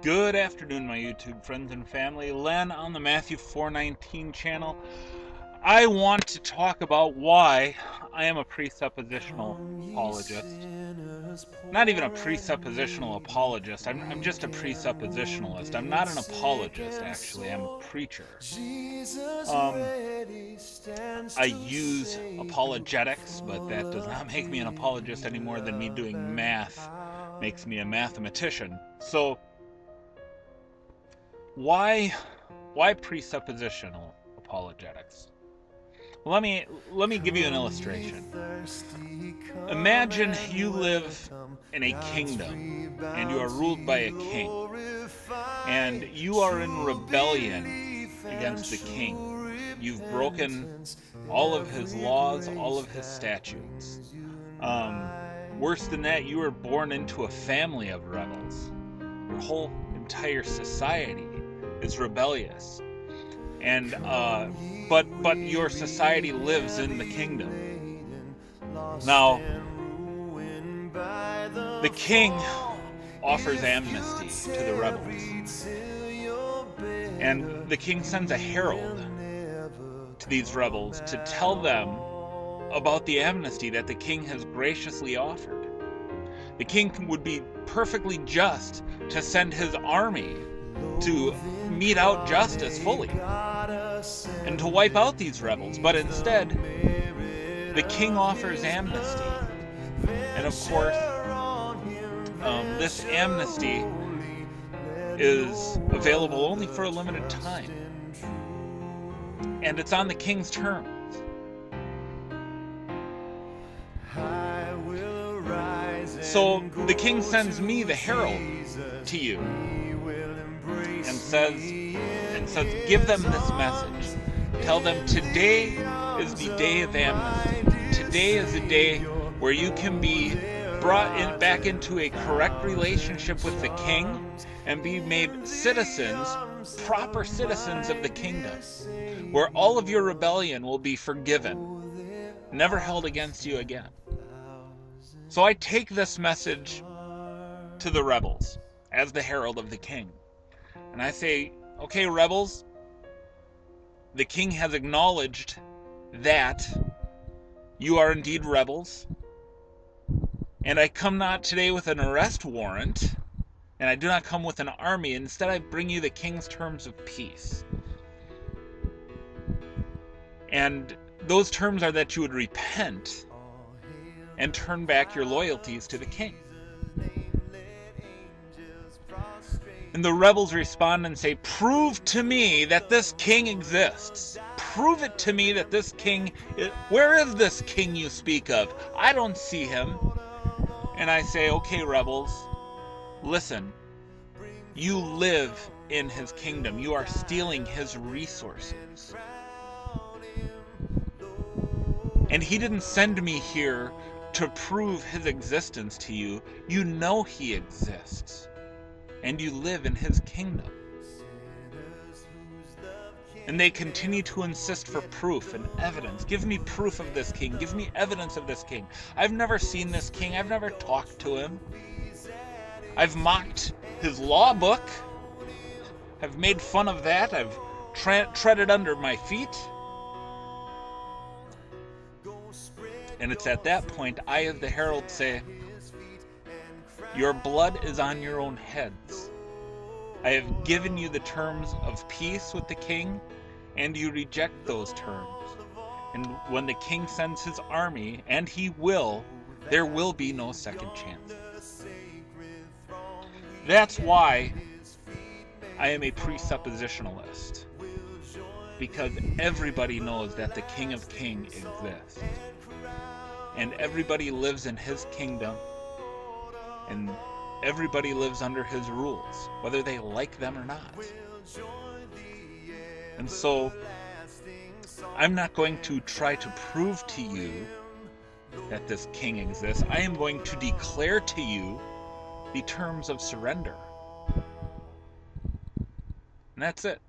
Good afternoon, my YouTube friends and family. Len on the Matthew4Nineteen channel. I want to talk about why I am a presuppositional apologist. Not even a presuppositional apologist. I'm just a presuppositionalist. I'm not an apologist, actually. I'm a preacher. I use apologetics, but that does not make me an apologist any more than me doing math makes me a mathematician. So, why presuppositional apologetics? Let me give you an illustration. Imagine you live in a kingdom and you are ruled by a king, and you are in rebellion against the king. You've broken all of his laws, all of his statutes. Worse than that, you were born into a family of rebels. Your whole entire society is rebellious, and but your society lives in the kingdom. Now, the king offers amnesty to the rebels, and the king sends a herald to these rebels to tell them about the amnesty that the king has graciously offered. The king would be perfectly just to send his army to mete out justice fully and to wipe out these rebels, but instead the king offers amnesty. And of course, this amnesty is available only for a limited time, and it's on the king's terms. So the king sends me, the herald, to you, and says, give them this message. Tell them today is the day of amnesty. Today is the day where you can be brought back into a correct relationship with the king and be made citizens, proper citizens of the kingdom, where all of your rebellion will be forgiven, never held against you again. So I take this message to the rebels as the herald of the king. And I say, okay, rebels, the king has acknowledged that you are indeed rebels. And I come not today with an arrest warrant, and I do not come with an army. Instead, I bring you the king's terms of peace. And those terms are that you would repent and turn back your loyalties to the king. And the rebels respond and say, prove to me that this king exists. Prove it to me that this king where is this king you speak of? I don't see him. And I say, okay, rebels, listen. You live in his kingdom. You are stealing his resources. And he didn't send me here to prove his existence to you. You know he exists. And you live in his kingdom. And they continue to insist for proof and evidence. Give me proof of this king. Give me evidence of this king. I've never seen this king. I've never talked to him. I've mocked his law book. I've made fun of that. I've treaded under my feet. And it's at that point I, as the herald, say, your blood is on your own heads. I have given you the terms of peace with the king, and you reject those terms. And when the king sends his army, and he will, there will be no second chance. That's why I am a presuppositionalist. Because everybody knows that the King of Kings exists. And everybody lives in his kingdom. And everybody lives under his rules, whether they like them or not. And so, I'm not going to try to prove to you that this king exists. I am going to declare to you the terms of surrender. And that's it.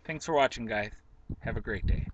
Thanks for watching, guys. Have a great day.